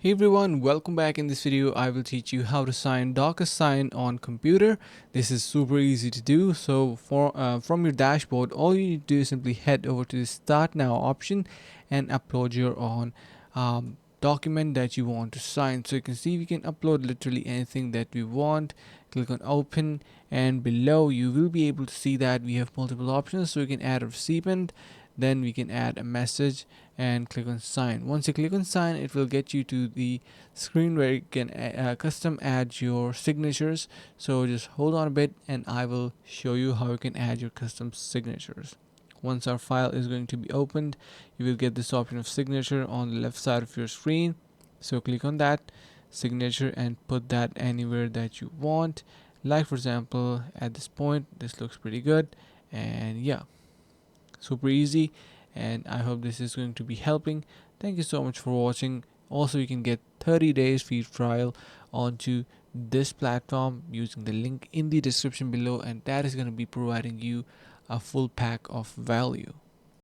Hey everyone, welcome back. In this video I will teach you how to sign DocuSign on computer. This is super easy to do. So from your dashboard, all you need to do is simply head over to the Start Now option and upload your own document that you want to sign. So you can see we can upload literally anything that we want. Click on open, and below you will be able to see that we have multiple options. So you can add a recipient, then we can add a message, and click on sign. Once you click on sign, it will get you to the screen where you can custom add your signatures. So just hold on a bit and I will show you how you can add your custom signatures. Once our file is going to be opened, you will get this option of signature on the left side of your screen. So click on that signature and put that anywhere that you want. Like for example, at this point, this looks pretty good. And yeah, super easy, and I hope this is going to be helping. Thank you so much for watching. Also, you can get 30 days free trial onto this platform using the link in the description below, and that is going to be providing you a full pack of value.